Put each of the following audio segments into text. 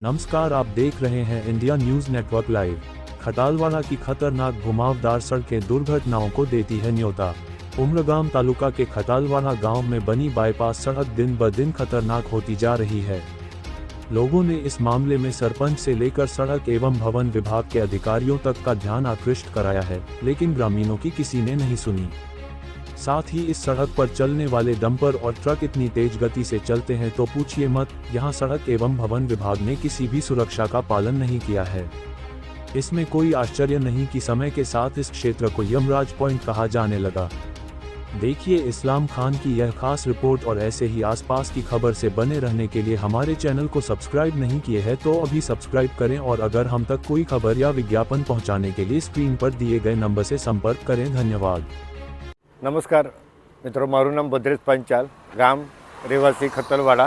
नमस्कार, आप देख रहे हैं इंडिया न्यूज नेटवर्क लाइव। खटालवाड़ा की खतरनाक घुमावदार सड़कें दुर्घटनाओं को देती है न्योता। उमरगाम तालुका के खटालवाड़ा गांव में बनी बाईपास सड़क दिन ब दिन खतरनाक होती जा रही है। लोगों ने इस मामले में सरपंच से लेकर सड़क एवं भवन विभाग के अधिकारियों तक का ध्यान आकृष्ट कराया है, लेकिन ग्रामीणों की किसी ने नहीं सुनी। साथ ही इस सड़क पर चलने वाले डंपर और ट्रक इतनी तेज गति से चलते हैं तो पूछिए मत। यहाँ सड़क एवं भवन विभाग ने किसी भी सुरक्षा का पालन नहीं किया है। इसमें कोई आश्चर्य नहीं कि समय के साथ इस क्षेत्र को यमराज पॉइंट कहा जाने लगा। देखिए इस्लाम खान की यह खास रिपोर्ट। और ऐसे ही आसपास की खबर से बने रहने के लिए हमारे चैनल को सब्सक्राइब नहीं किए हैं तो अभी सब्सक्राइब करें, और अगर हम तक कोई खबर या विज्ञापन पहुंचाने के लिए स्क्रीन पर दिए गए नंबर से संपर्क करें। धन्यवाद। नमस्कार मित्रों, मारू नाम भद्रेश पंचाल, गाम રહેવાસી ખતલવાડા।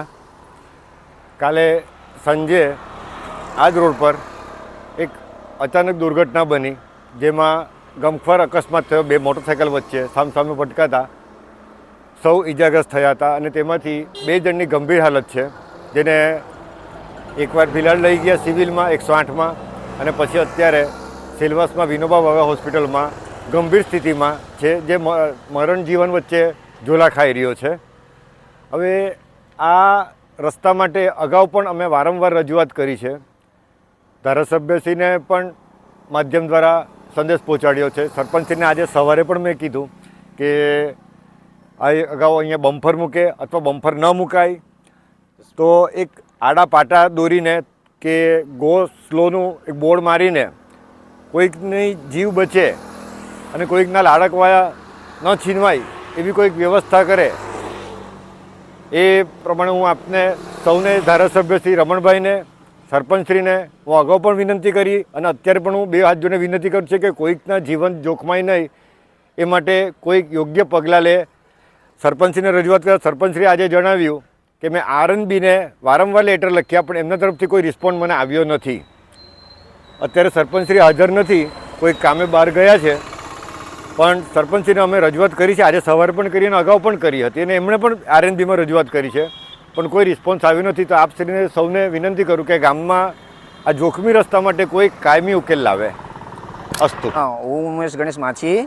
કાલે સાંજે આજ રોડ પર એક અચાનક દુર્ઘટના બની, જેમાં ગમખ્વાર અકસ્માત થયો। બે મોટરસાઇકલ વચ્ચે સામસામે ભટકાતા સૌ ઇજાગ્રસ્ત થયા હતા અને તેમાંથી બે જણની ગંભીર હાલત છે, જેને એકવાર ભિલાડ લઈ ગયા સિવિલમાં 108માં અને પછી અત્યારે સેલવાસમાં વિનોબા ભાવે હોસ્પિટલમાં ગંભીર સ્થિતિમાં છે, જે મરણ જીવન વચ્ચે ઝોલા ખાઈ રહ્યો છે। હવે આ રસ્તા માટે અગાઉ પણ અમે વારંવાર રજૂઆત કરી છે। ધારાસભ્યશ્રીને પણ માધ્યમ દ્વારા સંદેશ પહોંચાડ્યો છે। સરપંચશ્રીને આજે સવારે પણ મેં કીધું કે આ અગાઉ અહીંયા બમ્ફર મૂકે અથવા બમ્ફર ન મુકાય તો એક આડા પાટા દોરીને કે ગો સ્લોનું એક બોર્ડ મારીને કોઈકની જીવ બચે અને કોઈકના લાડકવાયા ન છીનવાય એવી કોઈક વ્યવસ્થા કરે। એ પ્રમાણે હું આપને સૌને, ધારાસભ્ય શ્રી રમણભાઈને, સરપંચશ્રીને હું અગાઉ પણ વિનંતી કરી અને અત્યારે પણ હું બે હાથ જોઈને વિનંતી કરું છું કે કોઈકના જીવન જોખમાય નહીં એ માટે કોઈક યોગ્ય પગલાં લે। સરપંચશ્રીને રજૂઆત કર્યા। સરપંચશ્રીએ આજે જણાવ્યું કે મેં આરએનબીને વારંવાર લેટર લખ્યા પણ એમના તરફથી કોઈ રિસ્પોન્સ મને આવ્યો નથી। અત્યારે સરપંચશ્રી હાજર નથી, કોઈ કામે બહાર ગયા છે, પણ સરપંચશ્રીને અમે રજૂઆત કરી છે। આજે સવારે પણ કરી અને અગાઉ પણ કરી હતી અને એમણે પણ આરએનબીમાં રજૂઆત કરી છે, પણ કોઈ રિસ્પોન્સ આવ્યો નથી। તો આપશ્રીને સૌને વિનંતી કરું કે ગામમાં આ જોખમી રસ્તા માટે કોઈ કાયમી ઉકેલ લાવે। અસ્તુ। હું ઉમેશ ગણેશ માછી,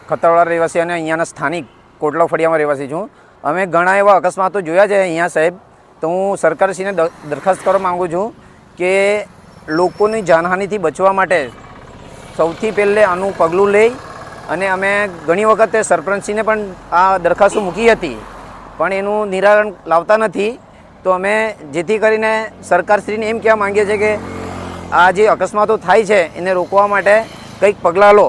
ખતરવાડા રહેવાસી અને અહીંયાના સ્થાનિક કોટલા ફળિયામાં રહેવાસી છું। અમે ઘણા એવા અકસ્માતો જોયા છે અહીંયા સાહેબ। તો હું સરકારશ્રીને દરખાસ્ત કરવા માગું છું કે લોકોની જાનહાનિથી બચવા માટે સૌથી પહેલે આનું પગલું લઈ અને અમે ઘણી વખતે સરપંચશ્રીને પણ આ દરખાસ્તો મૂકી હતી, પણ એનું નિરાકરણ લાવતા નથી। તો અમે જેથી કરીને સરકારશ્રીને એમ કહેવા માંગીએ છીએ કે આ જે અકસ્માતો થાય છે એને રોકવા માટે કંઈક પગલાં લો।